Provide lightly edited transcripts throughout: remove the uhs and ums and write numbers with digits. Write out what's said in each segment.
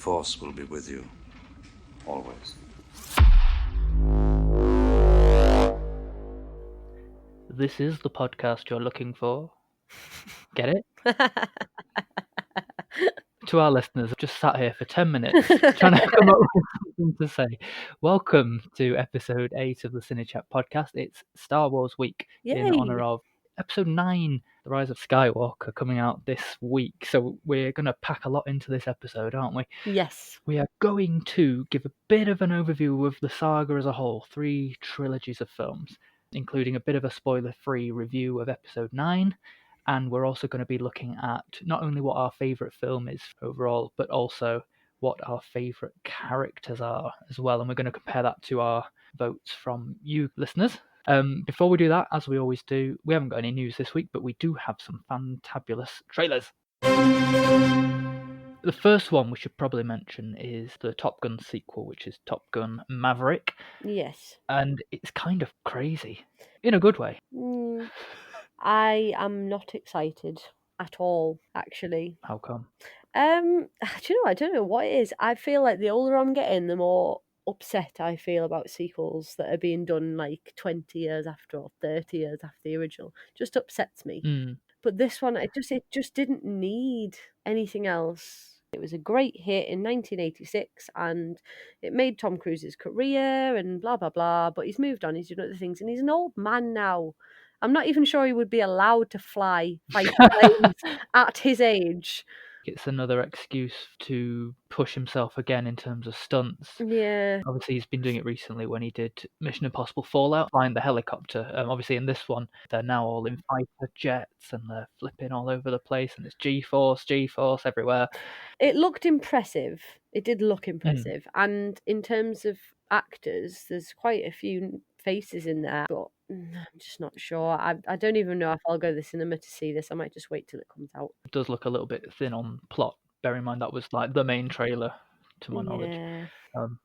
Force will be with you, always. This is the podcast you're looking for. Get it? To our listeners, I've just sat here for 10 minutes trying to come up with something to say. Welcome to episode 8 of the CineChat podcast. It's Star Wars week in honour Yay! of episode 9, The Rise of Skywalker, coming out this week. So we're going to pack a lot into this episode, aren't we? Yes. We are going to give a bit of an overview of the saga as a whole, 3 trilogies of films, including a bit of a spoiler-free review of episode 9. And we're also going to be looking at not only what our favourite film is overall, but also what our favourite characters are as well. And we're going to compare that to our votes from you listeners. Before we do that, as we always do, we haven't got any news this week, but we do have some fantabulous trailers. The first one we should probably mention is the Top Gun sequel, which is Top Gun Maverick. Yes. And it's kind of crazy, in a good way. I am not excited at all, actually. How come? Do you know, I don't know what it is. I feel like the older I'm getting, the more upset I feel about sequels that are being done like 20 years after or 30 years after the original. Just upsets me. But this one, it just didn't need anything else. It was a great hit in 1986 and it made Tom Cruise's career and blah, blah, blah. But he's moved on, he's doing other things and he's an old man now. I'm not even sure he would be allowed to fly fighter planes at his age. It's another excuse to push himself again in terms of stunts. Yeah. Obviously, he's been doing it recently when he did Mission Impossible Fallout, flying the helicopter. Obviously, in this one, they're now all in fighter jets and they're flipping all over the place, and there's G-force everywhere. It looked impressive. It did look impressive. And in terms of actors, there's quite a few faces in there, but I'm just not sure. I don't even know if I'll go to the cinema to see this. I might just wait till it comes out. It does look a little bit thin on plot. Bear in mind that was like the main trailer, to my knowledge. Yeah.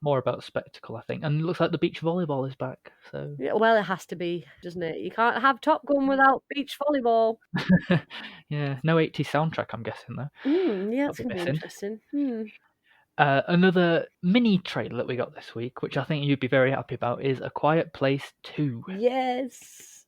More about spectacle, I think. And it looks like the beach volleyball is back. So Yeah, well, it has to be, doesn't it? You can't have Top Gun without beach volleyball. Yeah, no 80s soundtrack, I'm guessing, though. Yeah, that's That'll going be to be missing. interesting. Another mini trailer that we got this week, which I think you'd be very happy about, is A Quiet Place 2. Yes,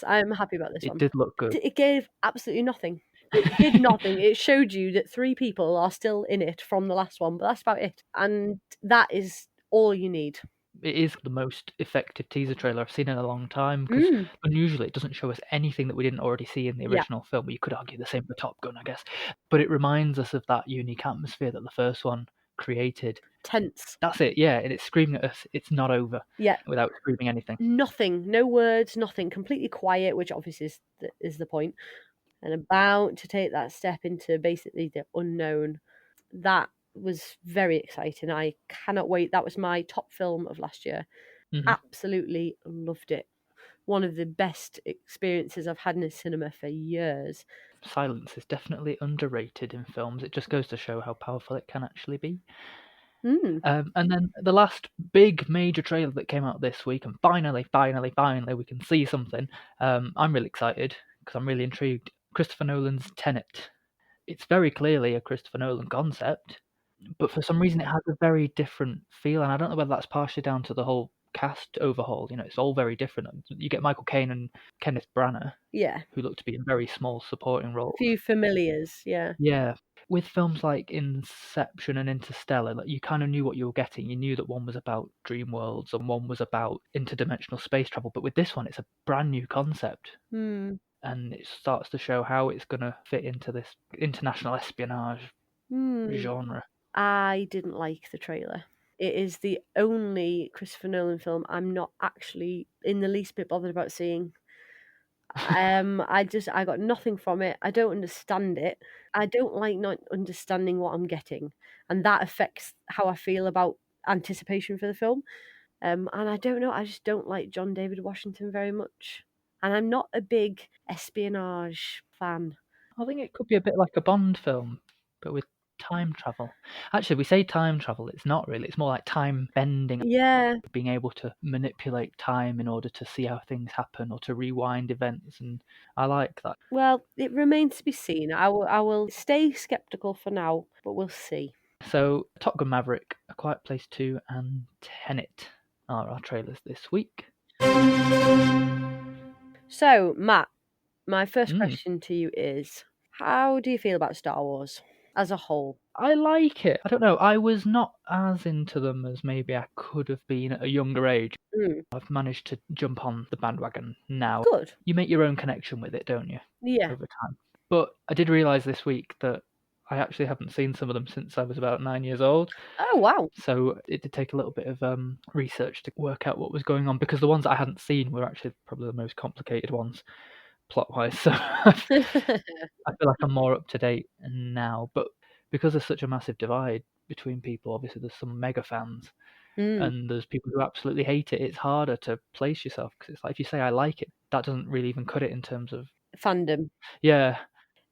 I'm happy about this one. It did look good. It gave absolutely nothing. It did nothing. It showed you that 3 people are still in it from the last one, but that's about it. And that is all you need. It is the most effective teaser trailer I've seen in a long time, because unusually it doesn't show us anything that we didn't already see in the original film. You could argue the same for Top Gun, I guess. But it reminds us of that unique atmosphere that the first one created. Tense. That's it, yeah, and it's screaming at us, it's not over. Yeah. Without screaming anything. Nothing, no words, nothing, completely quiet, which obviously is the point. And about to take that step into basically the unknown. That was very exciting. I cannot wait. That was my top film of last year. Absolutely loved it. One of the best experiences I've had in a cinema for years. Silence is definitely underrated in films. It just goes to show how powerful it can actually be. And then the last big major trailer that came out this week, and finally we can see something. I'm really excited because I'm really intrigued. Christopher Nolan's Tenet. It's very clearly a Christopher Nolan concept, but for some reason it has a very different feel, and I don't know whether that's partially down to the whole cast overhaul. It's all very different. You get Michael Caine and Kenneth Branagh, who look to be in very small supporting roles. A few familiars, yeah. Yeah. With films like Inception and Interstellar, you kind of knew what you were getting. You knew that one was about dream worlds and one was about interdimensional space travel. But with this one, it's a brand new concept. And it starts to show how it's going to fit into this international espionage genre. I didn't like the trailer. It is the only Christopher Nolan film I'm not actually in the least bit bothered about seeing. I got nothing from it. I don't understand it. I don't like not understanding what I'm getting, and that affects how I feel about anticipation for the film. And I don't know. I just don't like John David Washington very much, and I'm not a big espionage fan. I think it could be a bit like a Bond film, but with time travel. Actually, we say time travel, it's not really. It's more like time bending. Yeah. Being able to manipulate time in order to see how things happen or to rewind events, and I like that. Well, it remains to be seen. I will stay skeptical for now, but we'll see. So, Top Gun Maverick, A Quiet Place 2, and Tenet are our trailers this week. So, Matt, my first question to you is, how do you feel about Star Wars as a whole? I like it. I don't know. I was not as into them as maybe I could have been at a younger age. I've managed to jump on the bandwagon now. Good. You make your own connection with it, don't you? Yeah. Over time. But I did realise this week that I actually haven't seen some of them since I was about 9 years old. Oh, wow. So it did take a little bit of research to work out what was going on, because the ones that I hadn't seen were actually probably the most complicated ones plot-wise. So I feel like I'm more up to date now. But because there's such a massive divide between people, obviously there's some mega fans and there's people who absolutely hate it. It's harder to place yourself, because it's like, if you say I like it, that doesn't really even cut it in terms of Fandom. Yeah.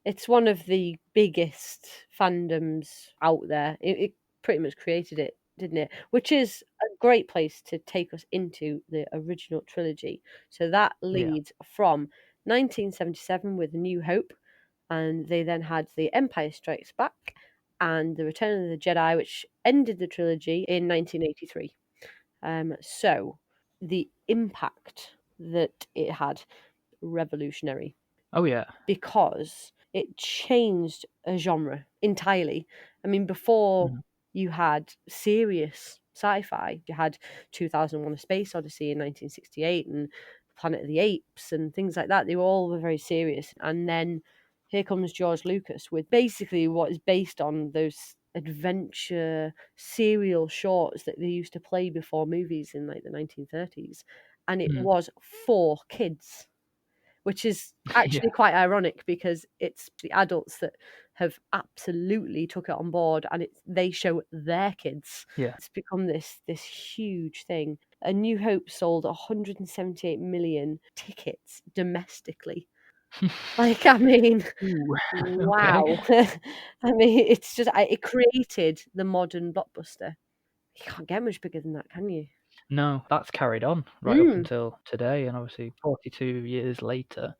It's one of the biggest fandoms out there. It pretty much created it, didn't it? Which is a great place to take us into the original trilogy. So that leads from 1977 with A New Hope, and they then had The Empire Strikes Back and The Return of the Jedi, which ended the trilogy in 1983. So the impact that it had, revolutionary. Oh yeah. Because it changed a genre entirely. I mean, before you had serious sci-fi, you had 2001: A Space Odyssey in 1968 and Planet of the Apes and things like that. They were very serious. And then here comes George Lucas with basically what is based on those adventure serial shorts that they used to play before movies in like the 1930s. And it was for kids, which is actually quite ironic, because it's the adults that have absolutely took it on board, and they show their kids. Yeah. It's become this huge thing. A New Hope sold 178 million tickets domestically. Like, I mean, wow. I mean, it's just, it created the modern blockbuster. You can't get much bigger than that, can you? No, that's carried on right up until today, and obviously 42 years later.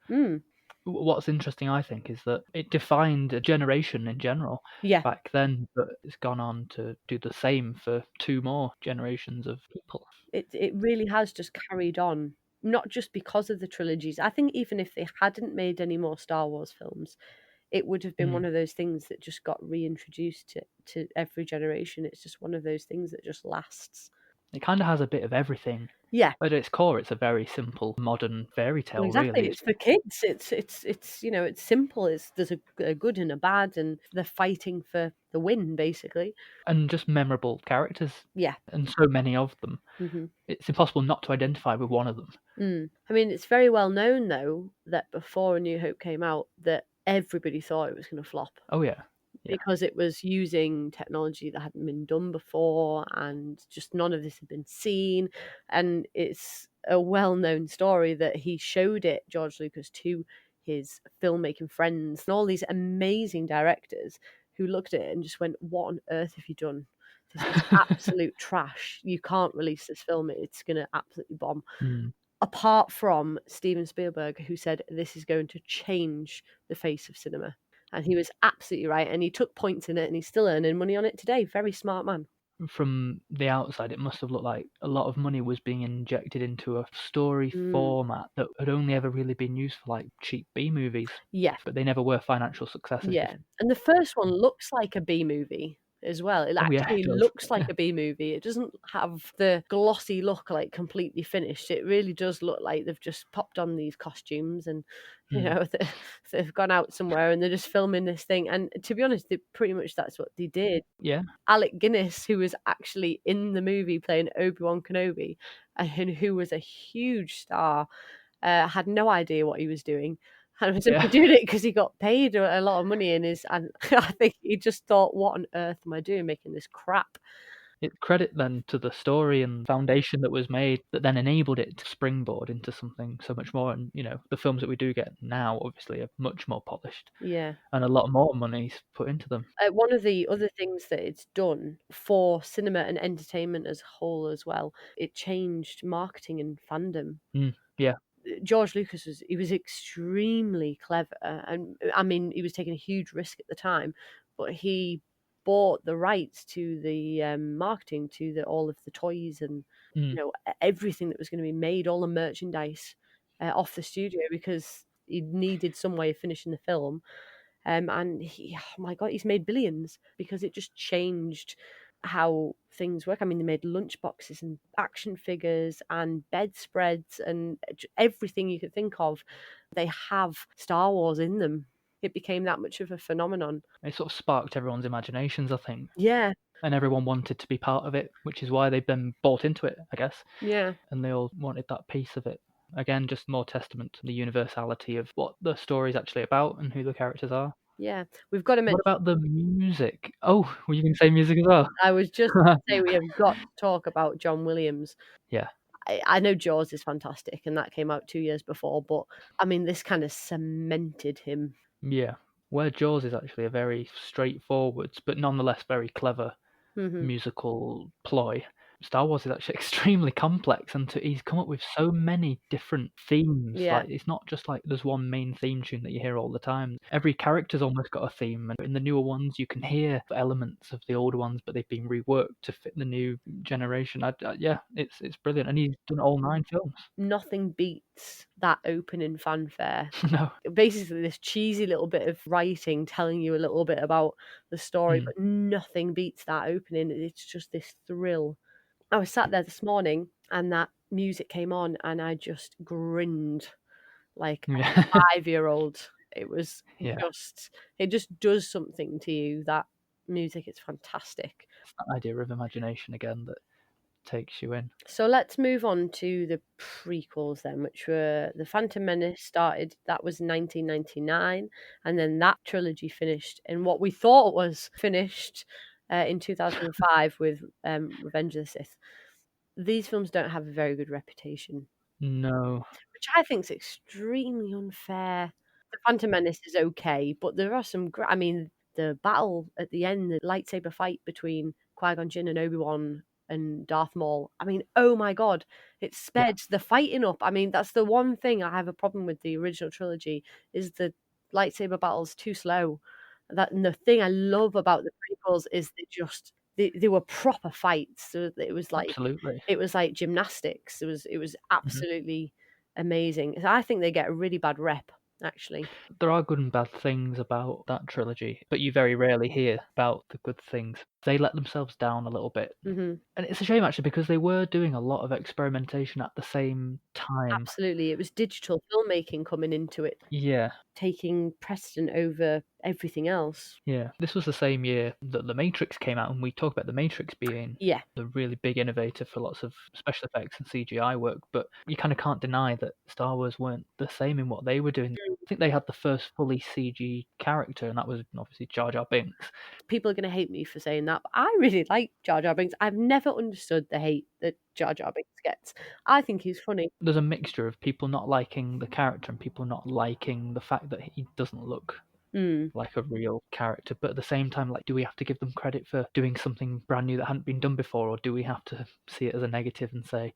What's interesting, I think, is that it defined a generation in general back then, but it's gone on to do the same for 2 more generations of people. It really has just carried on, not just because of the trilogies. I think even if they hadn't made any more Star Wars films, it would have been one of those things that just got reintroduced to every generation. It's just one of those things that just lasts. It kind of has a bit of everything. Yeah. At its core, it's a very simple modern fairy tale. Well, exactly. Really. It's for kids. It's it's simple. There's a good and a bad, and they're fighting for the win, basically. And just memorable characters. Yeah. And so many of them. It's impossible not to identify with one of them. I mean, it's very well known, though, that before A New Hope came out, that everybody thought it was going to flop. Oh, yeah. Because it was using technology that hadn't been done before, and just none of this had been seen. And it's a well-known story that he showed it, George Lucas, to his filmmaking friends and all these amazing directors who looked at it and just went, what on earth have you done? This is absolute trash. You can't release this film. It's going to absolutely bomb. Apart from Steven Spielberg, who said this is going to change the face of cinema. And he was absolutely right, and he took points in it, and he's still earning money on it today. Very smart man. From the outside, it must have looked like a lot of money was being injected into a story format that had only ever really been used for like cheap B movies. Yeah. But they never were financial successes. Yeah. And the first one looks like a B movie as well. It actually looks like a B movie. It doesn't have the glossy look, like completely finished. It really does look like they've just popped on these costumes and you know they've gone out somewhere and they're just filming this thing. And to be honest, pretty much that's what they did. Yeah. Alec Guinness, who was actually in the movie playing Obi-Wan Kenobi and who was a huge star, had no idea what he was doing. And was only doing it because he got paid a lot of money and I think he just thought, what on earth am I doing making this crap? It's credit then to the story and foundation that was made that then enabled it to springboard into something so much more. And, you know, the films that we do get now obviously are much more polished. Yeah. And a lot more money's put into them. One of the other things that it's done for cinema and entertainment as a whole as well, it changed marketing and fandom. Yeah. George Lucas was extremely clever, and I mean he was taking a huge risk at the time, but he bought the rights to the marketing, to all of the toys and everything that was going to be made, all the merchandise off the studio, because he needed some way of finishing the film. And oh my God, he's made billions because it just changed how things work. I mean, they made lunchboxes and action figures and bedspreads and everything you could think of. They have Star Wars in them. It became that much of a phenomenon. It sort of sparked everyone's imaginations, I think. Yeah. And everyone wanted to be part of it, which is why they've been bought into it, I guess. Yeah. And they all wanted that piece of it. Again, just more testament to the universality of what the story's actually about and who the characters are. Yeah, we've got to mention. What about the music? Oh, were you going to say music as well? I was just going to say we have got to talk about John Williams. Yeah. I know Jaws is fantastic, and that came out 2 years before, but I mean, this kind of cemented him. Yeah, where Jaws is actually a very straightforward, but nonetheless very clever musical ploy. Star Wars is actually extremely complex, and he's come up with so many different themes. Yeah. Like, it's not just like there's one main theme tune that you hear all the time. Every character's almost got a theme, and in the newer ones you can hear elements of the older ones, but they've been reworked to fit the new generation. Yeah, it's brilliant, and he's done all 9 films. Nothing beats that opening fanfare. No. Basically, this cheesy little bit of writing telling you a little bit about the story, but nothing beats that opening. It's just this thrill. I was sat there this morning and that music came on and I just grinned like a 5-year-old. It was it just does something to you, that music. It's fantastic. It's that idea of imagination again that takes you in. So let's move on to the prequels then, which were The Phantom Menace started, that was 1999, and then that trilogy finished in what we thought was finished in 2005 with Revenge of the Sith. These films don't have a very good reputation. No. Which I think is extremely unfair. The Phantom Menace is okay, but there are some I mean, the battle at the end, the lightsaber fight between Qui-Gon Jinn and Obi-Wan and Darth Maul. I mean, oh my God, it sped the fighting up. I mean, that's the one thing I have a problem with the original trilogy, is the lightsaber battles too slow. And the thing I love about the prequels is they were proper fights. So it was like Absolutely. It was like gymnastics. It was absolutely amazing. So I think they get a really bad rep, actually. There are good and bad things about that trilogy, but you very rarely hear about the good things. They let themselves down a little bit. And it's a shame, actually, because they were doing a lot of experimentation at the same time. Absolutely. It was digital filmmaking coming into it. Yeah. Taking precedent over everything else. Yeah. This was the same year that The Matrix came out, and we talk about The Matrix being the really big innovator for lots of special effects and CGI work, but you kind of can't deny that Star Wars weren't the same in what they were doing. I think they had the first fully CG character, and that was obviously Jar Jar Binks. People are going to hate me for saying that, but I really like Jar Jar Binks. I've never understood the hate that Jar Jar Binks gets. I think he's funny. There's a mixture of people not liking the character and people not liking the fact that he doesn't look like a real character, but at the same time, like, do we have to give them credit for doing something brand new that hadn't been done before, or do we have to see it as a negative and say,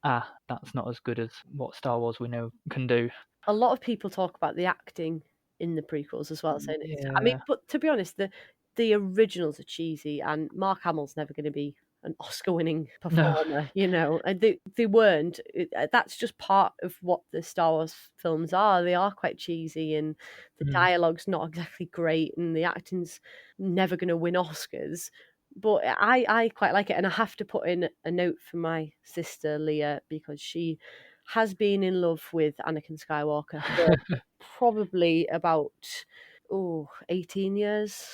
that's not as good as what Star Wars we know can do? A lot of people talk about the acting in the prequels as well, saying I mean, but to be honest, the originals are cheesy, and Mark Hamill's never going to be an Oscar-winning performer, you know, and they weren't. That's just part of what the Star Wars films are. They are quite cheesy, and the dialogue's not exactly great, and the acting's never going to win Oscars. But I quite like it, and I have to put in a note for my sister Leah, because she has been in love with Anakin Skywalker for probably about 18 years.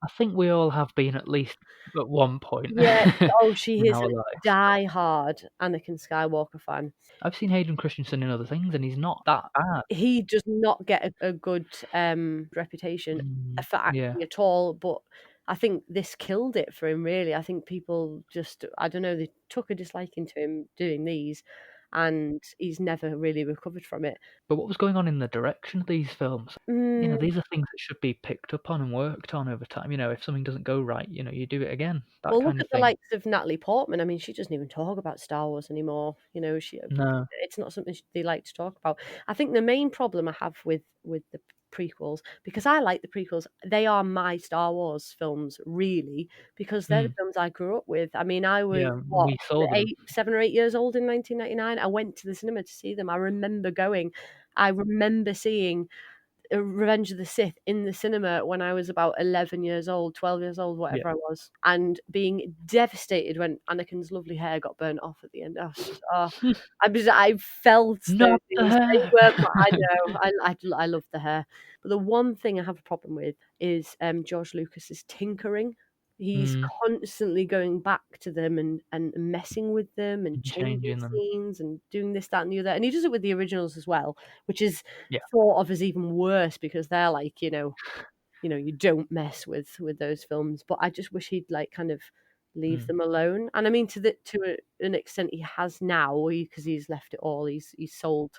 I think we all have been at least at one point. Yeah. Oh, she is a die-hard Anakin Skywalker fan. I've seen Hayden Christensen in other things, and he's not that bad. He does not get a good reputation for acting at all, but I think this killed it for him, really. I think people just, I don't know, they took a disliking to him doing these, and he's never really recovered from it. But what was going on in the direction of these films? You know, these are things that should be picked up on and worked on over time. You know, if something doesn't go right, you know, you do it again. Well, look at the likes of Natalie Portman. I mean, she doesn't even talk about Star Wars anymore. You know, it's not something they like to talk about. I think the main problem I have with the prequels, because I like the prequels. They are my Star Wars films, really, because they're the films I grew up with. I mean, I was, we saw them. 7 or 8 years old in 1999. I went to the cinema to see them. I remember going. I remember seeing Revenge of the Sith in the cinema when I was about 11 years old, 12 years old, whatever I was, and being devastated when Anakin's lovely hair got burnt off at the end. I was just, I felt those Not the things. They hair. weren't. I know. I love the hair, but the one thing I have a problem with is George Lucas's tinkering. He's constantly going back to them and messing with them and changing them. scenes and doing this, that, and the other. And he does it with the originals as well, which is Yeah. thought of as even worse because they're like, you don't mess with those films. But I just wish he'd like kind of leave them alone. And I mean, to an extent, he has now because he's left it all. He's sold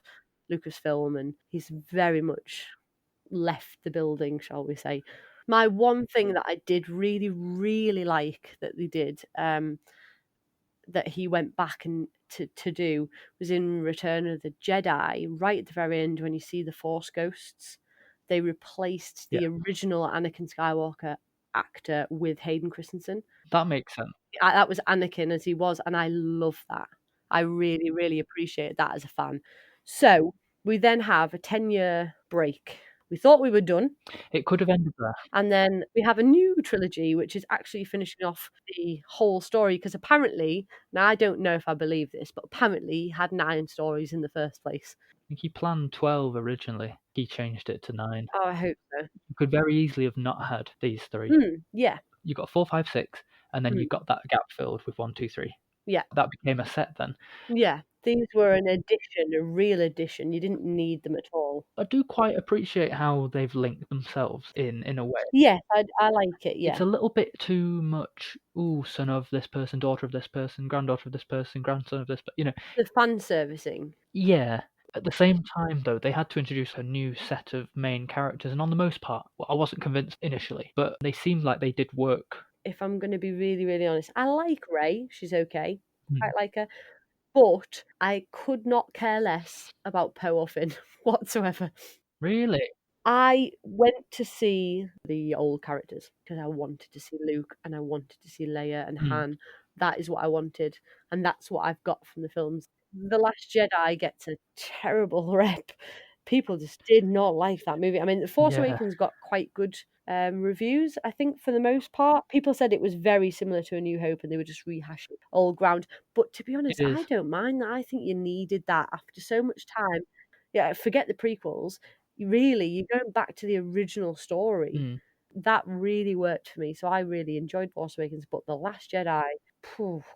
Lucasfilm and he's very much left the building, shall we say. My one thing that I did really, really like that they did, that he went back and to do, was in Return of the Jedi, right at the very end when you see the Force ghosts. They replaced the original Anakin Skywalker actor with Hayden Christensen. That makes sense. That was Anakin as he was, and I love that. I really, really appreciate that as a fan. So we then have a 10-year break. We thought we were done. It could have ended there. And then we have a new trilogy, which is actually finishing off the whole story. Because apparently, now I don't know if I believe this, but apparently he had 9 stories in the first place. I think he planned 12 originally. He changed it to 9. Oh, I hope so. You could very easily have not had these 3. Yeah. You got 4, 5, 6, and then you got that gap filled with 1, 2, 3. Yeah. That became a set then. Yeah. These were an addition, a real addition. You didn't need them at all. I do quite appreciate how they've linked themselves in a way. Yes, I like it, yeah. It's a little bit too much, son of this person, daughter of this person, granddaughter of this person, grandson of this, The fan servicing. Yeah. At the same time, though, they had to introduce a new set of main characters, and on the most part, I wasn't convinced initially, but they seemed like they did work. If I'm going to be really, really honest, I like Rey. She's okay. I like her. But I could not care less about Poe or Finn whatsoever. Really? I went to see the old characters because I wanted to see Luke and I wanted to see Leia and Han. That is what I wanted, and that's what I've got from the films. The Last Jedi gets a terrible rep. People just did not like that movie. I mean, The Force Awakens got quite good reviews, I think, for the most part. People said it was very similar to A New Hope and they were just rehashing old ground. But to be honest, I don't mind that. I think you needed that after so much time. Yeah, forget the prequels. Really, you're going back to the original story. That really worked for me. So I really enjoyed Force Awakens. But The Last Jedi,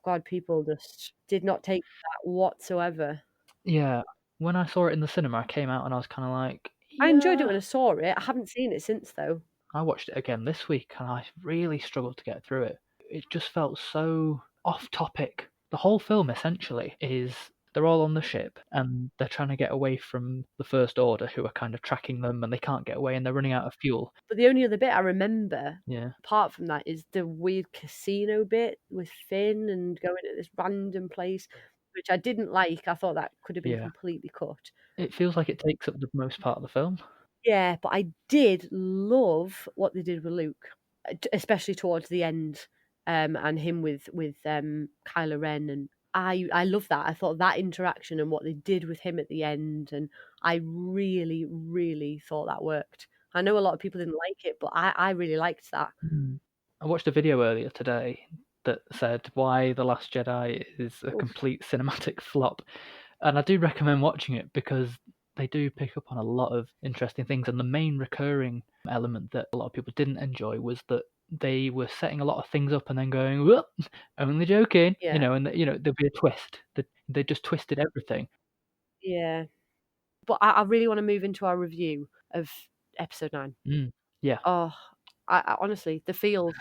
God, people just did not take that whatsoever. Yeah. When I saw it in the cinema, I came out and I was kind of like... Yeah. I enjoyed it when I saw it. I haven't seen it since, though. I watched it again this week and I really struggled to get through it. It just felt so off-topic. The whole film, essentially, is... They're all on the ship and they're trying to get away from the First Order who are kind of tracking them and they can't get away and they're running out of fuel. But the only other bit I remember, yeah, apart from that, is the weird casino bit with Finn and going to this random place, which I didn't like. I thought that could have been completely cut. It feels like it takes up the most part of the film. Yeah, but I did love what they did with Luke, especially towards the end, and him with Kylo Ren, and I love that. I thought that interaction and what they did with him at the end, and I really, really thought that worked. I know a lot of people didn't like it, but I really liked that. I watched a video earlier today that said why The Last Jedi is a complete cinematic flop. And I do recommend watching it because they do pick up on a lot of interesting things. And the main recurring element that a lot of people didn't enjoy was that they were setting a lot of things up and then going, whoop, only joking, and there'd be a twist. They just twisted everything. Yeah. But I really want to move into our review of episode 9. Yeah. Oh, I honestly, the feels.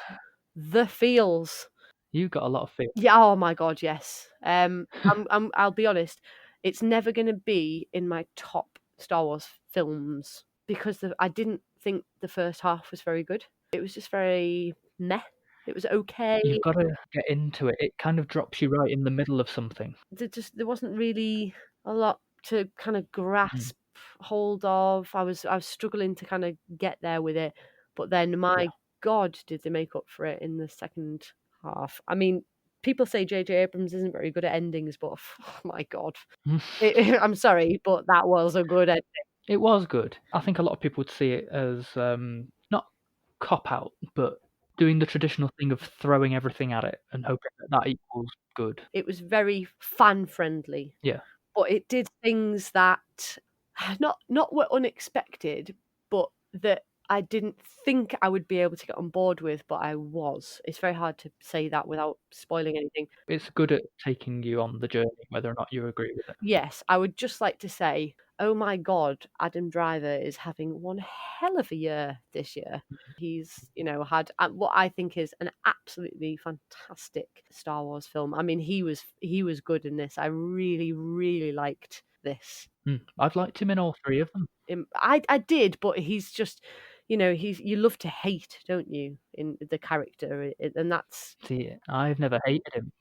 You got a lot of feels. Yeah. Oh my God, yes. I'll be honest. It's never going to be in my top Star Wars films because I didn't think the first half was very good. It was just very meh. It was okay. You've got to get into it. It kind of drops you right in the middle of something. There wasn't really a lot to kind of grasp hold of. I was struggling to kind of get there with it, but then my God, did they make up for it in the second half? I mean, people say J.J. Abrams isn't very good at endings, but oh my God, I'm sorry, but that was a good ending. It was good. I think a lot of people would see it as not cop out, but doing the traditional thing of throwing everything at it and hoping that equals good. It was very fan friendly. Yeah. But it did things that not were unexpected, but that I didn't think I would be able to get on board with, but I was. It's very hard to say that without spoiling anything. It's good at taking you on the journey, whether or not you agree with it. Yes, I would just like to say, oh my God, Adam Driver is having one hell of a year this year. He's, had what I think is an absolutely fantastic Star Wars film. I mean, he was good in this. I really, really liked this. I've liked him in all three of them. I did, but he's just, you love to hate, don't you, in the character, and that's. See, I've never hated him.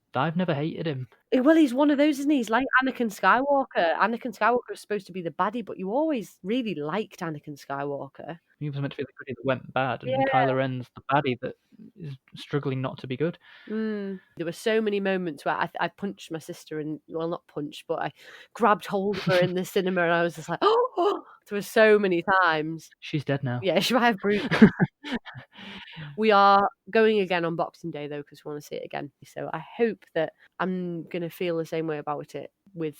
Well, he's one of those, isn't he? He's like Anakin Skywalker. Anakin Skywalker is supposed to be the baddie, but you always really liked Anakin Skywalker. He was meant to be the goodie that went bad, and Kylo Ren's the baddie that is struggling not to be good. There were so many moments where I punched my sister, and well, not punched, but I grabbed hold of her in the cinema, and I was just like, oh! There were so many times. She's dead now. Yeah, she might have bruised. We are going again on Boxing Day, though, because we want to see it again. So I hope that I'm going to feel the same way about it with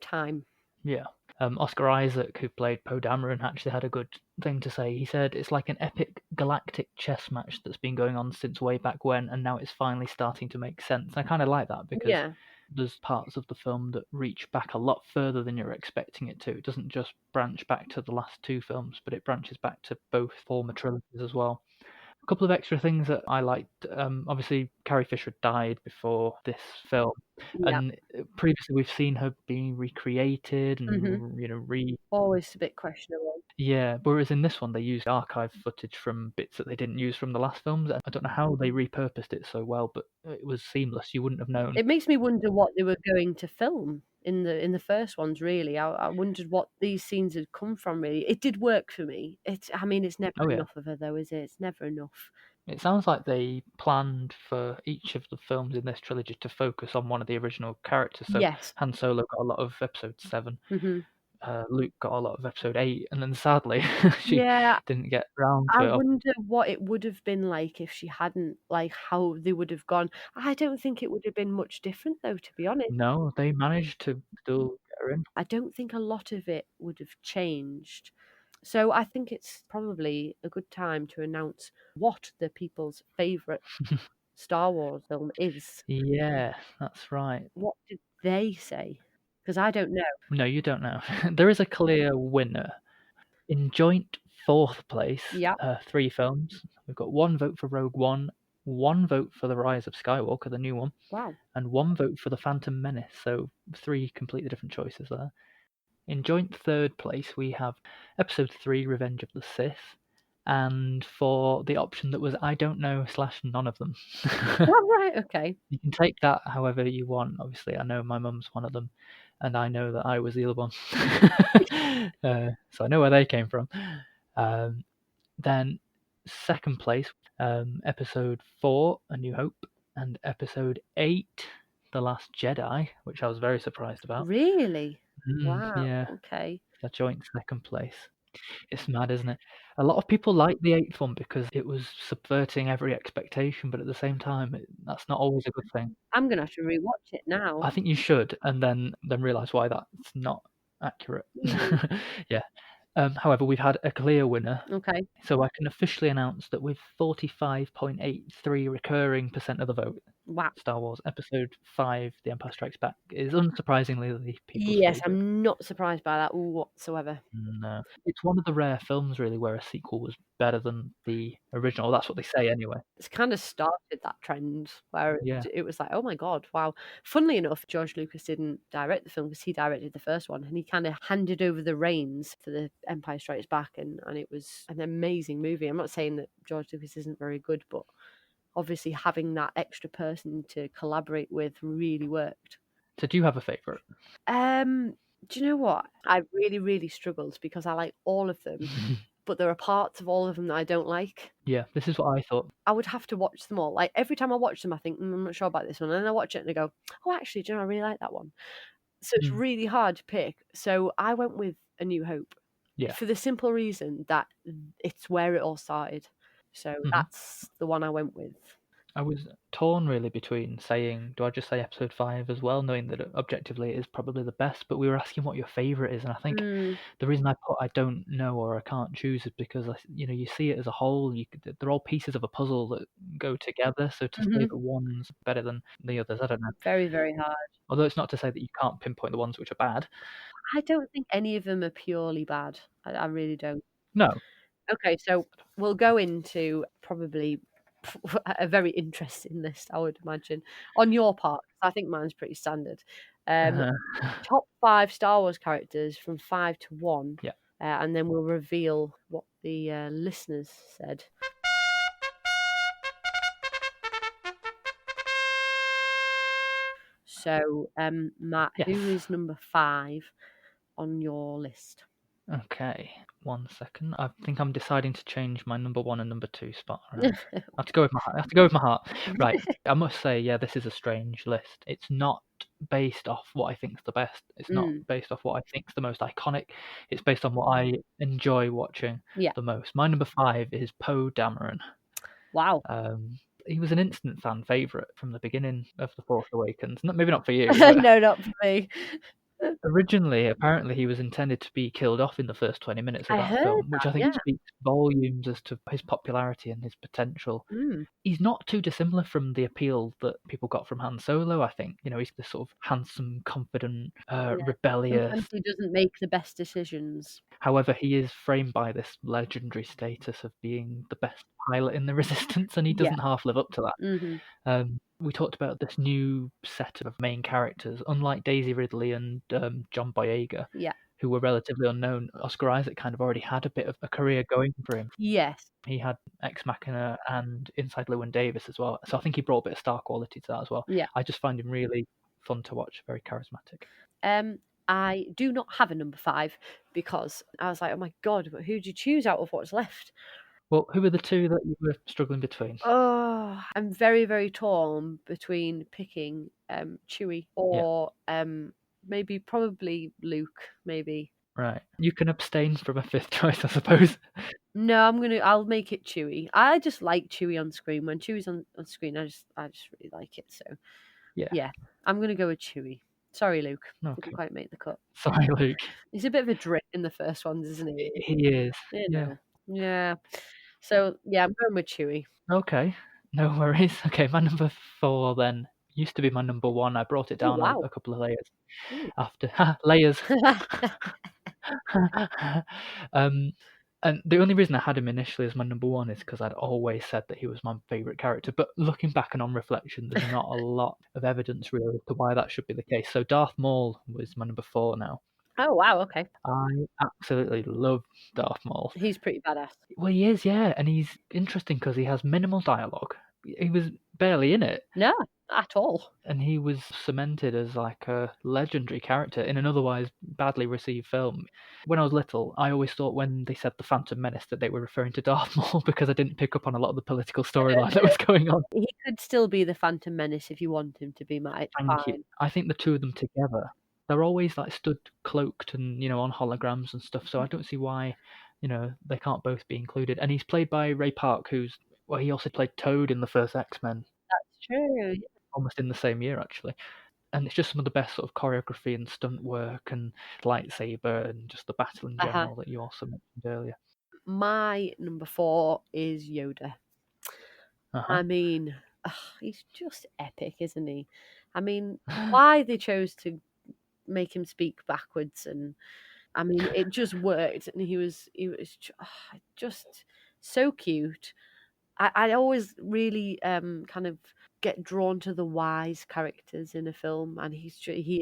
time. Yeah. Oscar Isaac, who played Poe Dameron, actually had a good thing to say. He said it's like an epic galactic chess match that's been going on since way back when, and now it's finally starting to make sense. I kind of like that because there's parts of the film that reach back a lot further than you're expecting it to. It doesn't just branch back to the last two films, but it branches back to both former trilogies as well. A couple of extra things that I liked. Obviously, Carrie Fisher died before this film, and previously we've seen her being recreated and always a bit questionable. Yeah, whereas in this one they used archive footage from bits that they didn't use from the last films. I don't know how they repurposed it so well, but it was seamless. You wouldn't have known. It makes me wonder what they were going to film in the first ones. Really, I wondered what these scenes had come from. Really, it did work for me. It's never enough of her, though, is it? It's never enough. It sounds like they planned for each of the films in this trilogy to focus on one of the original characters. So Han Solo got a lot of Episode 7. Luke got a lot of Episode 8, and then sadly she didn't get round to it. I wonder what it would have been like if she hadn't, like how they would have gone. I don't think it would have been much different, though, to be honest. No, they managed to still get her in. I don't think a lot of it would have changed. So I think it's probably a good time to announce what the people's favourite Star Wars film is. Yeah, that's right. What did they say? Because I don't know. No, you don't know. There is a clear winner. In joint fourth place, 3 films. We've got 1 vote for Rogue One, 1 vote for The Rise of Skywalker, the new one, and 1 vote for The Phantom Menace. So 3 completely different choices there. In joint third place, we have Episode 3, Revenge of the Sith, and for the option that was I don't know / none of them. Right, okay. You can take that however you want. Obviously, I know my mum's one of them, and I know that I was the other one. So I know where they came from. Then second place, Episode 4, A New Hope, and Episode 8, The Last Jedi, which I was very surprised about. Really? Wow. Yeah. Okay. A joint second place. It's mad, isn't it? A lot of people like the 8th one because it was subverting every expectation, but at the same time, that's not always a good thing. I'm going to have to rewatch it now. I think you should, and then realise why that's not accurate. Yeah. However, we've had a clear winner. Okay. So I can officially announce that with 45.83 recurring % of the vote, Star Wars Episode 5, The Empire Strikes Back, is unsurprisingly the people's favourite. I'm not surprised by that whatsoever. No. It's one of the rare films, really, where a sequel was better than the original. That's what they say, anyway. It's kind of started that trend where it was like, oh my God, wow. Funnily enough, George Lucas didn't direct the film because he directed the first one, and he kind of handed over the reins for The Empire Strikes Back, and it was an amazing movie. I'm not saying that George Lucas isn't very good, but obviously having that extra person to collaborate with really worked. So do you have a favourite? Do you know what? I really, really struggled because I like all of them, but there are parts of all of them that I don't like. Yeah, this is what I thought. I would have to watch them all. Like every time I watch them, I think I'm not sure about this one, and then I watch it and I go, "Oh, actually, do you know, I really like that one." So it's really hard to pick. So I went with A New Hope. Yeah. For the simple reason that it's where it all started. So that's the one I went with. I was torn really between saying, do I just say episode 5 as well, knowing that objectively it is probably the best, but we were asking what your favourite is, and I think the reason I put I don't know or I can't choose is because, you see it as a whole, they're all pieces of a puzzle that go together, so to say that one's better than the others, I don't know. Very, very hard. Although it's not to say that you can't pinpoint the ones which are bad. I don't think any of them are purely bad. I really don't. No. Okay, so we'll go into probably a very interesting list, I would imagine, on your part. I think mine's pretty standard. Top 5 Star Wars characters from 5 to 1. Yeah. And then we'll reveal what the listeners said. So, Matt, Yes. who is number 5 on your list? Okay, 1 second. I think I'm deciding to change my number 1 and number 2 spot around. I have to go with my heart. Right. I must say, yeah, this is a strange list. It's not based off what I think's the best. It's not based off what I think's the most iconic. It's based on what I enjoy watching the most. My number 5 is Poe Dameron. Wow. He was an instant fan favourite from the beginning of The Force Awakens. Maybe not for you. No, not for me. Originally, apparently, he was intended to be killed off in the first 20 minutes of that film, which I think speaks volumes as to his popularity and his potential. He's not too dissimilar from the appeal that people got from Han Solo, I think. He's this sort of handsome, confident, rebellious. Sometimes he doesn't make the best decisions. However, he is framed by this legendary status of being the best pilot in the Resistance, and he doesn't half live up to that. We talked about this new set of main characters, unlike Daisy Ridley and John Boyega, who were relatively unknown. Oscar Isaac kind of already had a bit of a career going for him. Yes. He had Ex Machina and Inside Llewyn Davis as well. So I think he brought a bit of star quality to that as well. Yeah. I just find him really fun to watch, very charismatic. I do not have a number 5 because I was like, oh my God, but who'd you choose out of what's left? Well, who were the two that you were struggling between? Oh, I'm very, very torn between picking Chewie or probably Luke, maybe. Right. You can abstain from a 5th choice, I suppose. No, I'll make it Chewie. I just like Chewie on screen. When Chewie's on screen, I just really like it. So yeah, I'm gonna go with Chewie. Sorry, Luke. Okay. Didn't quite make the cut. Sorry, Luke. He's a bit of a drip in the first ones, isn't he? He is. Yeah. So yeah, I'm going with Chewie. Okay, no worries. Okay, my number 4 then used to be my number 1. I brought it down a couple of layers after layers. And the only reason I had him initially as my number 1 is because I'd always said that he was my favourite character. But looking back and on reflection, there's not a lot of evidence really to why that should be the case. So Darth Maul was my number 4 now. Oh, wow, okay. I absolutely love Darth Maul. He's pretty badass. Well, he is, yeah. And he's interesting because he has minimal dialogue. He was barely in it. No, at all. And he was cemented as like a legendary character in an otherwise badly received film. When I was little, I always thought when they said the Phantom Menace that they were referring to Darth Maul because I didn't pick up on a lot of the political storyline that was going on. He could still be the Phantom Menace if you want him to be, Matt. Thank you. I think the two of them together, they're always like stood cloaked and, on holograms and stuff. So I don't see why, they can't both be included. And he's played by Ray Park, he also played Toad in the first X-Men. That's true. Almost in the same year, actually. And it's just some of the best sort of choreography and stunt work and lightsaber and just the battle in general that you also mentioned earlier. My number 4 is Yoda. I mean, he's just epic, isn't he? I mean, why they chose to make him speak backwards, and I mean, it just worked, and he was just so cute. I always really kind of get drawn to the wise characters in a film, and he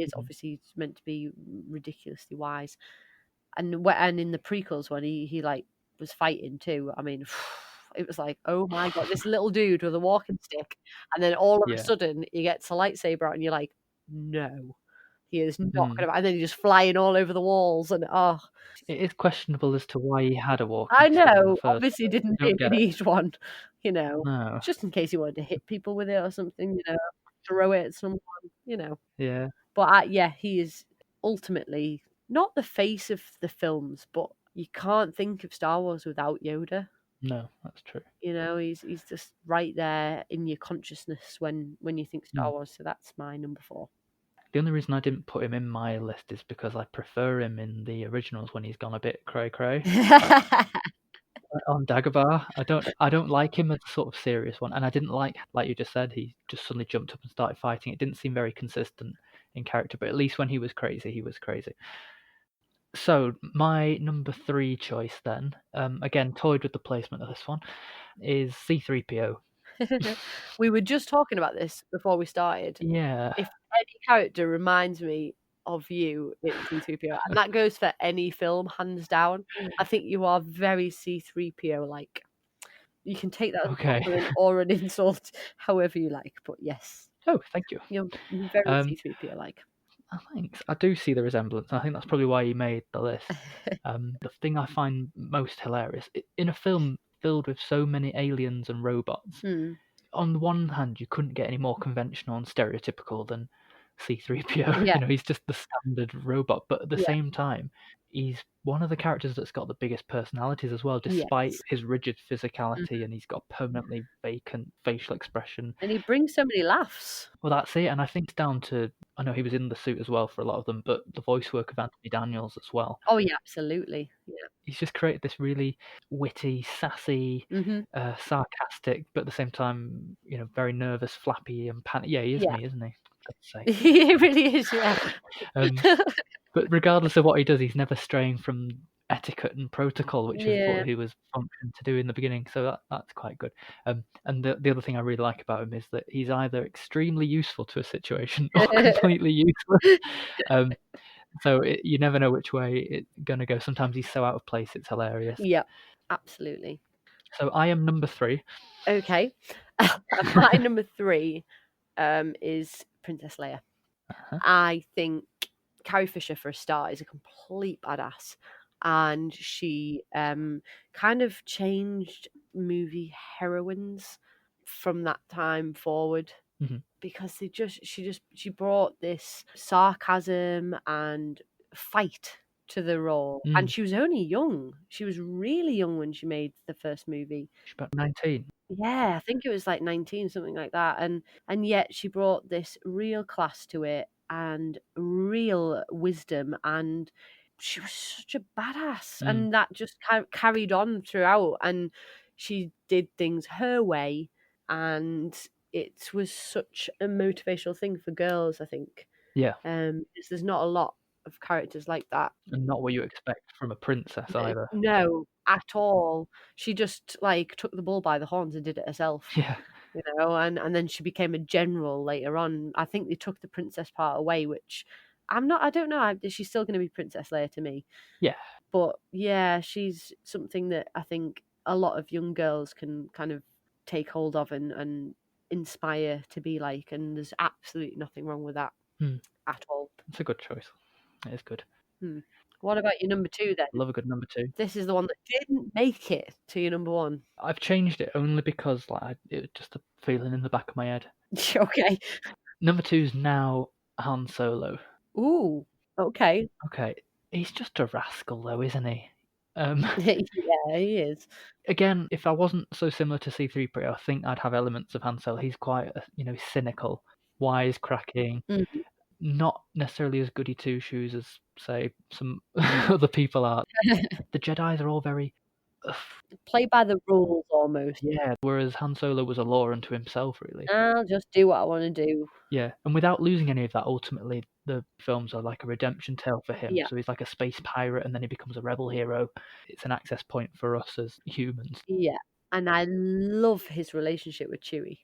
is obviously meant to be ridiculously wise, and in the prequels when he like was fighting too, I mean, it was like, oh my God, this little dude with a walking stick, and then all of a sudden he gets a lightsaber out, and you're like, no. He is not going to, and then he's just flying all over the walls, and it is questionable as to why he had a walking I stick in the know, first obviously place. didn't Don't get it. need one, you know, No. just in case he wanted to hit people with it or something, you know, throw it at someone, you know. Yeah. But yeah, he is ultimately not the face of the films, but you can't think of Star Wars without Yoda. No, that's true. You know, he's just right there in your consciousness when you think Star Wars. So that's my number 4. The only reason I didn't put him in my list is because I prefer him in the originals when he's gone a bit cray-cray. On Dagobah, I don't like him as a sort of serious one, and I didn't like you just said, he just suddenly jumped up and started fighting. It didn't seem very consistent in character, but at least when he was crazy, he was crazy. So my number 3 choice then, again toyed with the placement of this one, is C-3PO. We were just talking about this before we started. Yeah. If any character reminds me of you, it's C-3PO, and that goes for any film, hands down. I think you are very C-3PO like. You can take that as a compliment or an insult, however you like. But yes. Oh, thank you. You're very C-3PO like. Thanks. I do see the resemblance. I think that's probably why he made the list. The thing I find most hilarious in a film filled with so many aliens and robots. On the one hand, you couldn't get any more conventional and stereotypical than C-3PO. Yeah. You know, he's just the standard robot. But at the same time, he's one of the characters that's got the biggest personalities as well, despite his rigid physicality, and he's got permanently vacant facial expression. And he brings so many laughs. Well, that's it, and I think it's down to, I know he was in the suit as well for a lot of them, but the voice work of Anthony Daniels as well. Oh yeah, absolutely. Yeah. He's just created this really witty, sassy, sarcastic, but at the same time, you know, very nervous, flappy, and yeah, he is me, isn't he? He really is, yeah. But regardless of what he does, he's never straying from etiquette and protocol, which is what he was functioned to do in the beginning. So that's quite good. And the other thing I really like about him is that he's either extremely useful to a situation or completely useless. So you never know which way it's going to go. Sometimes he's so out of place, it's hilarious. Yeah, absolutely. So I am number 3. Okay. My number 3 is Princess Leia. I think Carrie Fisher, for a start, is a complete badass. And she kind of changed movie heroines from that time forward. Because she brought this sarcasm and fight to the role, and she was only young. She was really young when she made the first movie. She's about 19. Yeah, I think it was like 19, something like that. And yet she brought this real class to it and real wisdom, and she was such a badass. And that just carried on throughout, and she did things her way, and it was such a motivational thing for girls, I think. Yeah. Because there's not a lot of characters like that. And not what you expect from a princess either. No, at all. She just took the bull by the horns and did it herself. Yeah. You know, and then she became a general later on. I think they took the princess part away, which I don't know. Is she still going to be Princess Leia to me? Yeah. But yeah, she's something that I think a lot of young girls can kind of take hold of and inspire to be like, and there's absolutely nothing wrong with that at all. It's a good choice. It is good. What about your number 2 then? Love a good number 2. This is the one that didn't make it to your number 1. I've changed it only because it was just a feeling in the back of my head. Okay. Number 2 is now Han Solo. Ooh. Okay. Okay. He's just a rascal though, isn't he? Yeah, he is. Again, if I wasn't so similar to C-3PO, I think I'd have elements of Han Solo. He's quite, cynical, wisecracking, not necessarily as goody two-shoes as, say, some other people are. The Jedis are all very... play by the rules, almost. Yeah, whereas Han Solo was a law unto himself, really. I'll just do what I want to do. Yeah, and without losing any of that, ultimately, the films are like a redemption tale for him. Yeah. So he's like a space pirate, and then he becomes a rebel hero. It's an access point for us as humans. Yeah, and I love his relationship with Chewie.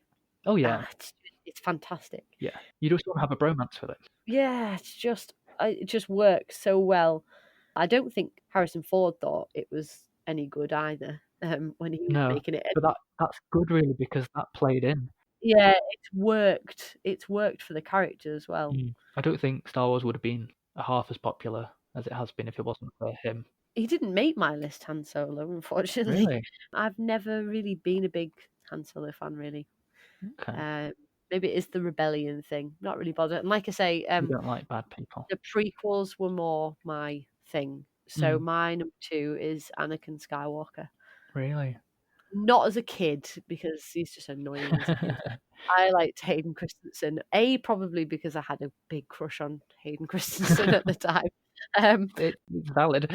Oh, yeah. It's fantastic. Yeah, you just want to have a bromance with it. Yeah, it just works so well. I don't think Harrison Ford thought it was any good either when he was making it. But that's good, really, because that played in. Yeah, it's worked. It's worked for the character as well. I don't think Star Wars would have been half as popular as it has been if it wasn't for him. He didn't make my list, Han Solo, unfortunately. Really? I've never really been a big Han Solo fan, really. Okay. Maybe it is the rebellion thing. Not really bothered. And like I say, You don't like bad people. the prequels were more my thing. So my number 2 is Anakin Skywalker. Really? Not as a kid, because he's just annoying as a kid. I liked Hayden Christensen. Probably because I had a big crush on Hayden Christensen at the time. It's valid.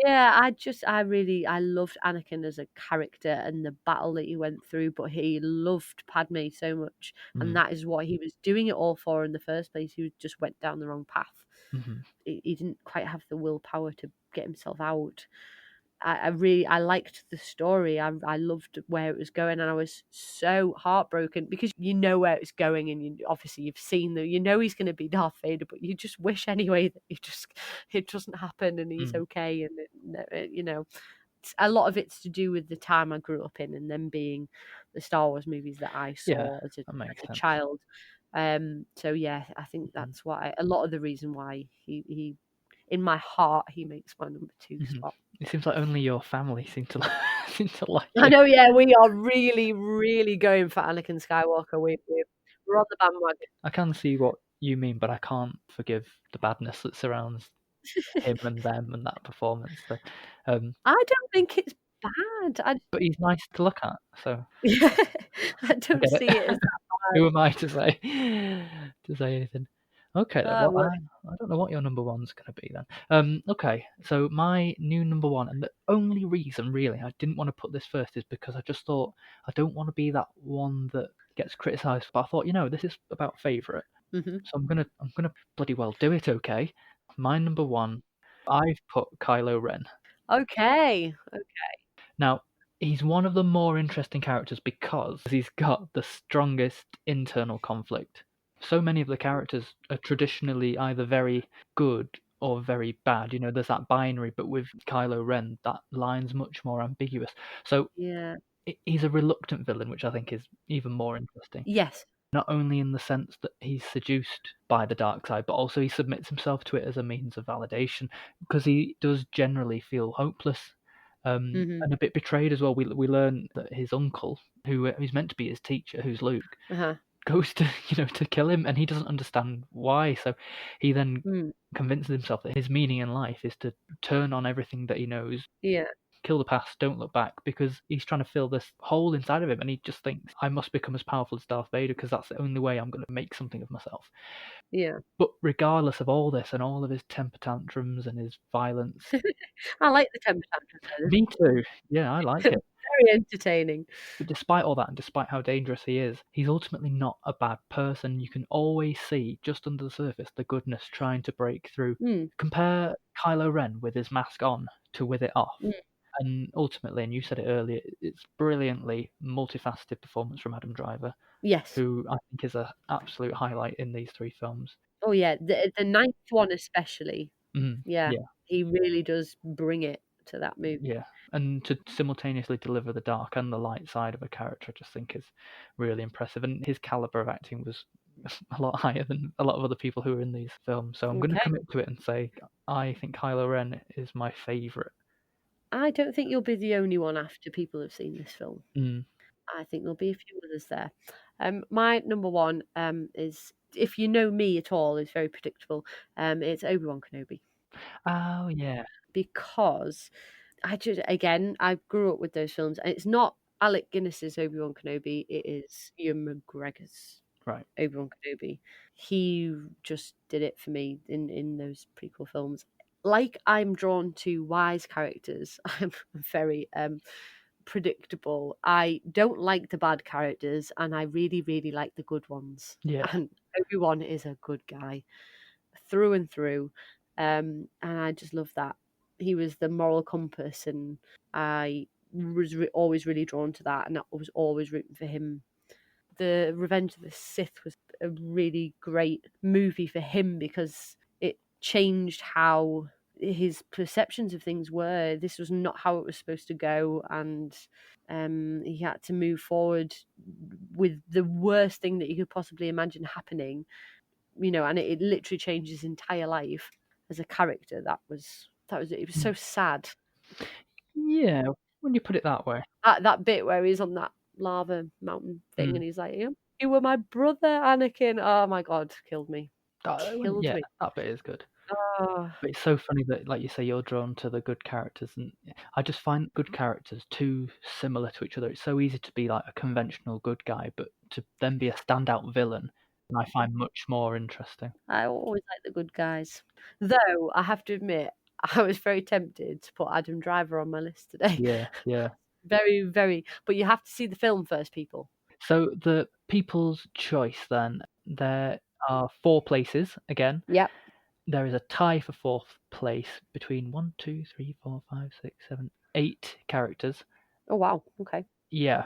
Yeah, I loved Anakin as a character and the battle that he went through, but he loved Padme so much, and that is what he was doing it all for in the first place. He just went down the wrong path. He didn't quite have the willpower to get himself out. I liked the story. I loved where it was going, and I was so heartbroken because you know where it's going, and obviously you've seen you know he's going to be Darth Vader, but you just wish anyway that it doesn't happen and he's okay, and you know, a lot of it's to do with the time I grew up in, and them being the Star Wars movies that I saw as a child. So yeah, I think that's why a lot of the reason why he in my heart he makes my number 2 spot. It seems like only your family seem to like I know, yeah, we are really, really going for Anakin Skywalker. We're on the bandwagon. I can see what you mean, but I can't forgive the badness that surrounds him and them and that performance. So, I don't think it's bad. But he's nice to look at, so I don't see it as that bad. Who am I to say anything? Okay, then. Well, I don't know what your number one's going to be then. Okay, so my new number one, and the only reason really I didn't want to put this first is because I just thought I don't want to be that one that gets criticised. But I thought, this is about favourite, so I'm gonna bloody well do it. Okay, my number one, I've put Kylo Ren. Okay. Now, he's one of the more interesting characters because he's got the strongest internal conflict. So many of the characters are traditionally either very good or very bad. There's that binary, but with Kylo Ren, that line's much more ambiguous. So yeah, he's a reluctant villain, which I think is even more interesting. Yes. Not only in the sense that he's seduced by the dark side, but also he submits himself to it as a means of validation, because he does generally feel hopeless. And a bit betrayed as well. We learn that his uncle, who's meant to be his teacher, who's Luke, goes to to kill him, and he doesn't understand why. So he then convinces himself that his meaning in life is to turn on everything that he knows, kill the past, don't look back, because he's trying to fill this hole inside of him, and he just thinks, I must become as powerful as Darth Vader because that's the only way I'm going to make something of myself. Yeah. But regardless of all this and all of his temper tantrums and his violence, I like the temper tantrums. Me too. Yeah, I like it. Very entertaining. But despite all that, and despite how dangerous he is, he's ultimately not a bad person. You can always see, just under the surface, the goodness trying to break through. Compare Kylo Ren with his mask on to with it off. And ultimately, and you said it earlier, it's brilliantly multifaceted performance from Adam Driver. Yes. Who I think is an absolute highlight in these 3 films. Oh yeah, the ninth one especially. Yeah, he really does bring it to that movie. Yeah, and to simultaneously deliver the dark and the light side of a character, I just think is really impressive. And his caliber of acting was a lot higher than a lot of other people who are in these films. So I'm going to commit to it and say I think Kylo Ren is my favourite. I don't think you'll be the only one after people have seen this film. I think there'll be a few others there. My number one is, if you know me at all, is very predictable. It's Obi-Wan Kenobi. Oh yeah. Because I grew up with those films, and it's not Alec Guinness's Obi-Wan Kenobi, it is Ewan McGregor's Obi-Wan Kenobi. He just did it for me in those prequel films. Like I'm drawn to wise characters, I'm very predictable. I don't like the bad characters, and I really, really like the good ones. Yeah. And Obi-Wan is a good guy through and through. And I just love that. He was the moral compass, and I was always really drawn to that, and I was always rooting for him. The Revenge of the Sith was a really great movie for him because it changed how his perceptions of things were. This was not how it was supposed to go, and he had to move forward with the worst thing that you could possibly imagine happening, and it literally changed his entire life as a character. That was it was so sad. Yeah, when you put it that way. That bit where he's on that lava mountain thing and he's like, "You were my brother, Anakin." Oh my god, killed me. Killed me. That bit is good. Oh. But it's so funny that, like you say, you're drawn to the good characters, and I just find good characters too similar to each other. It's so easy to be like a conventional good guy, but to then be a standout villain, and I find much more interesting. I always like the good guys. Though, I have to admit, I was very tempted to put Adam Driver on my list today. Yeah. Very, very. But you have to see the film first, people. So the people's choice then, there are 4 places again. Yep. There is a tie for 4th place between 1, 2, 3, 4, 5, 6, 7, 8 characters. Oh, wow. Okay. Yeah.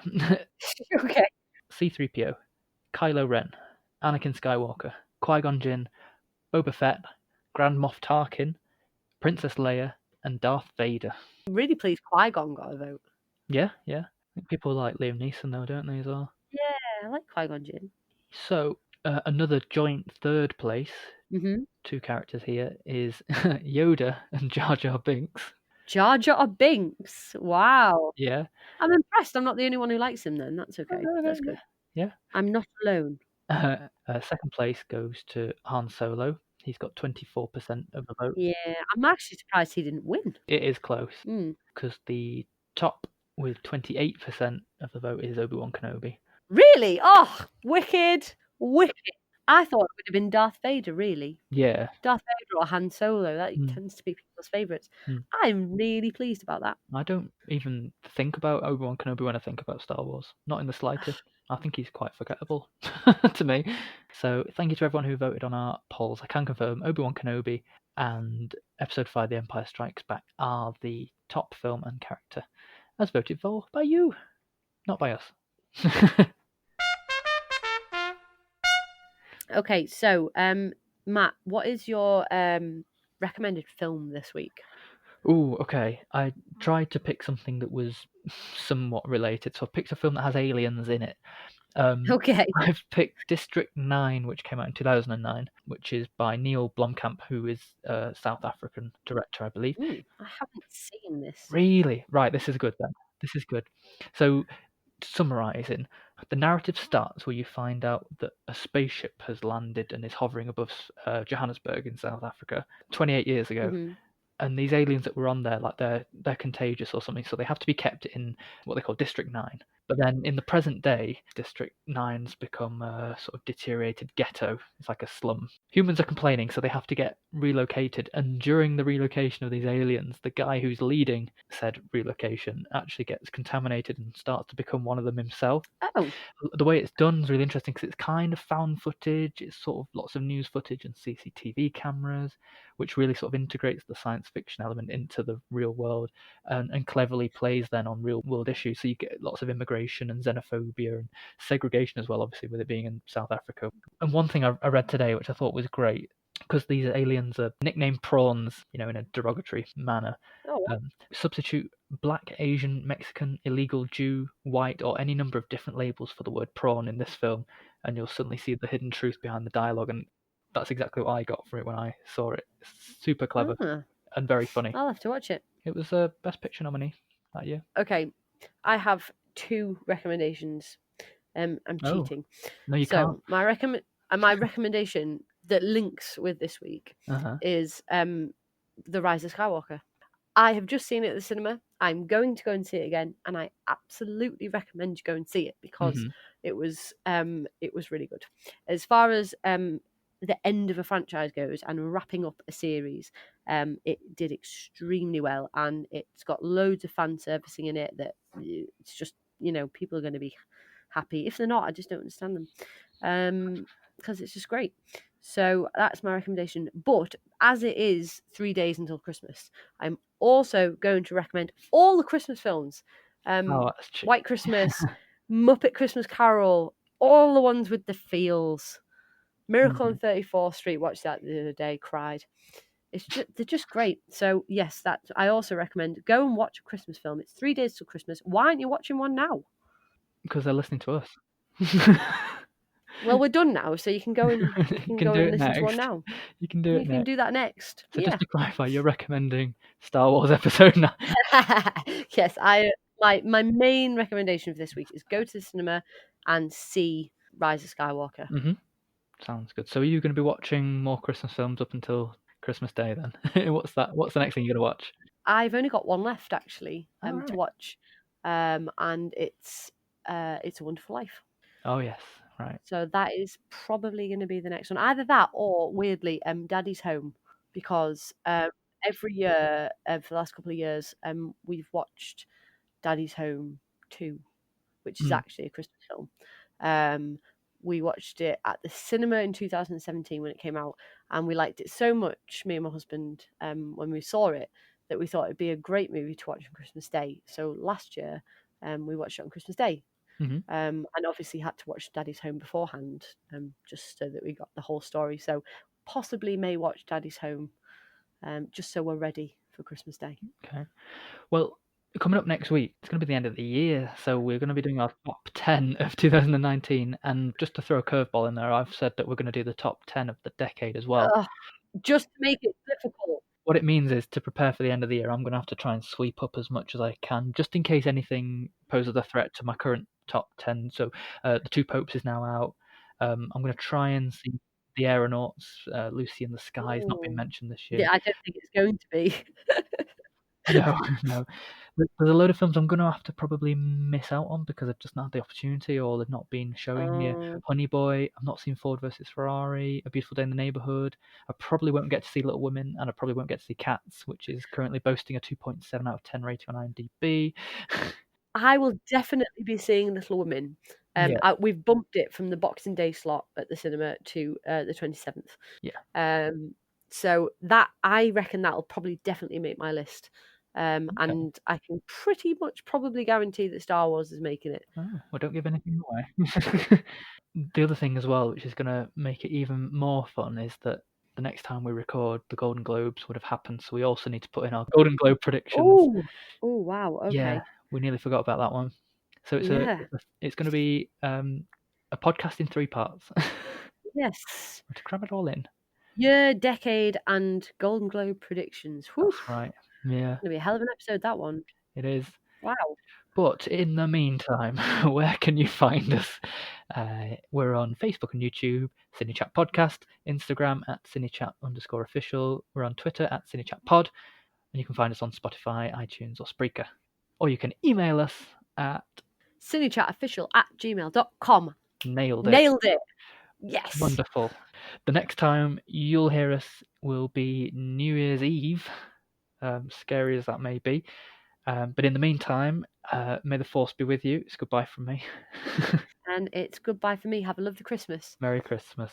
Okay. C-3PO, Kylo Ren, Anakin Skywalker, Qui-Gon Jinn, Boba Fett, Grand Moff Tarkin, Princess Leia, and Darth Vader. I'm really pleased Qui-Gon got a vote. Yeah. I think people like Liam Neeson though, don't they, as well? Yeah, I like Qui-Gon Jinn. So, another joint 3rd place, Mm-hmm. 2 characters here, is Yoda and Jar Jar Binks. Jar Jar Binks. Wow. Yeah. I'm impressed. I'm not the only one who likes him then. That's okay. That's good. Yeah. I'm not alone. 2nd place goes to Han Solo. He's got 24% of the vote. Yeah, I'm actually surprised he didn't win. It is close, because the top with 28% of the vote is Obi-Wan Kenobi. Really? Oh, wicked. I thought it would have been Darth Vader, really. Yeah. Darth Vader or Han Solo. That tends to be people's favourites. I'm really pleased about that. I don't even think about Obi-Wan Kenobi when I think about Star Wars. Not in the slightest. I think he's quite forgettable to me. So thank you to everyone who voted on our polls. I can confirm Obi-Wan Kenobi and Episode 5 The Empire Strikes Back are the top film and character, as voted for by you, not by us. Okay, so Matt, what is your recommended film this week? Ooh, okay. I tried to pick something that was somewhat related, so I picked a film that has aliens in it. Okay. I've picked District 9, which came out in 2009, which is by Neil Blomkamp, who is a South African director, I believe. I haven't seen this. Really? Right, this is good then. This is good. So, summarising, the narrative starts where you find out that a spaceship has landed and is hovering above Johannesburg in South Africa 28 years ago. And these aliens that were on there, like they're contagious or something, so they have to be kept in what they call District 9. But then in the present day, District 9's become a sort of deteriorated ghetto. It's like a slum. Humans are complaining, so they have to get relocated. And during the relocation of these aliens, the guy who's leading said relocation actually gets contaminated and starts to become one of them himself. Oh. The way it's done is really interesting because it's kind of found footage. It's sort of lots of news footage and CCTV cameras, which really sort of integrates the science fiction element into the real world and cleverly plays then on real world issues. So you get lots of immigration and xenophobia and segregation as well, obviously, with it being in South Africa. And one thing I read today, which I thought was great, because these aliens are nicknamed prawns, in a derogatory manner. Oh, wow. Substitute black, Asian, Mexican, illegal, Jew, white, or any number of different labels for the word prawn in this film, and you'll suddenly see the hidden truth behind the dialogue. And that's exactly what I got from it when I saw it. It's super clever and very funny. I'll have to watch it. It was a Best Picture nominee that year. Okay, I have 2 recommendations. I'm cheating. No, you can't. My recommendation that links with this week is The Rise of Skywalker. I have just seen it at the cinema. I'm going to go and see it again, and I absolutely recommend you go and see it because it was really good. As far as the end of a franchise goes and wrapping up a series, it did extremely well, and it's got loads of fan servicing in it that it's just, people are going to be happy. If they're not, I just don't understand them, because it's just great. So that's my recommendation. But as it is 3 days until Christmas, I'm also going to recommend all the Christmas films. That's cheap. White Christmas, Muppet Christmas Carol, all the ones with the feels. Miracle on 34th Street, watched that the other day, cried. they're just great. So yes, I also recommend go and watch a Christmas film. It's 3 days till Christmas. Why aren't you watching one now? Because they're listening to us. Well, we're done now, so you can go and do it listen to one next. now. You can do it You can next. do that next. So Yeah. just to clarify, you're recommending Star Wars Episode 9. Yes, my main recommendation for this week is go to the cinema and see Rise of Skywalker. Mm-hmm. Sounds good. So are you going to be watching more Christmas films up until Christmas Day then? What's the next thing you're going to watch? I've only got one left actually Right. to watch, and it's A Wonderful Life. Oh yes, right. So that is probably going to be the next one. Either that or weirdly, Daddy's Home, because every year for the last couple of years, we've watched Daddy's Home 2, which is actually a Christmas film. We watched it at the cinema in 2017 when it came out, and we liked it so much, me and my husband, when we saw it, that we thought it'd be a great movie to watch on Christmas Day. So last year, we watched it on Christmas Day. And obviously had to watch Daddy's Home beforehand, just so that we got the whole story. So possibly may watch Daddy's Home, just so we're ready for Christmas Day. Okay. Well, coming up next week, it's going to be the end of the year, so we're going to be doing our top 10 of 2019. And just to throw a curveball in there, I've said that we're going to do the top 10 of the decade as well. Just to make it difficult. What it means is to prepare for the end of the year, I'm going to have to try and sweep up as much as I can, just in case anything poses a threat to my current top 10. So The Two Popes is now out. I'm going to try and see The Aeronauts, Lucy in the Sky has not been mentioned this year. Yeah, I don't think it's going to be. No. There's a load of films I'm going to have to probably miss out on because I've just not had the opportunity or they've not been showing me. Honey Boy, I've not seen Ford versus Ferrari, A Beautiful Day in the Neighborhood. I probably won't get to see Little Women, and I probably won't get to see Cats, which is currently boasting a 2.7 out of 10 rating on IMDb. I will definitely be seeing Little Women. We've bumped it from the Boxing Day slot at the cinema to the 27th. Yeah. So that, I reckon that'll probably definitely make my list. And I can pretty much probably guarantee that Star Wars is making it. Oh, well, don't give anything away. The other thing as well, which is going to make it even more fun, is that the next time we record, the Golden Globes would have happened, so we also need to put in our Golden Globe predictions. Oh, wow, okay. Yeah, we nearly forgot about that one. So it's going to be a podcast in 3 parts. Yes. To cram it all in. Year, decade, and Golden Globe predictions. Whew. That's right. Yeah. It's going to be a hell of an episode, that one. It is. Wow. But in the meantime, where can you find us? We're on Facebook and YouTube, CineChat Podcast, Instagram at CineChat_official. We're on Twitter at CineChatPod. And you can find us on Spotify, iTunes, or Spreaker. Or you can email us at cinechatofficial@gmail.com. Nailed it. Nailed it. Yes. Wonderful. The next time you'll hear us will be New Year's Eve, scary as that may be. But in the meantime, may the force be with you. It's goodbye from me. And it's goodbye for me. Have a lovely Christmas. Merry Christmas.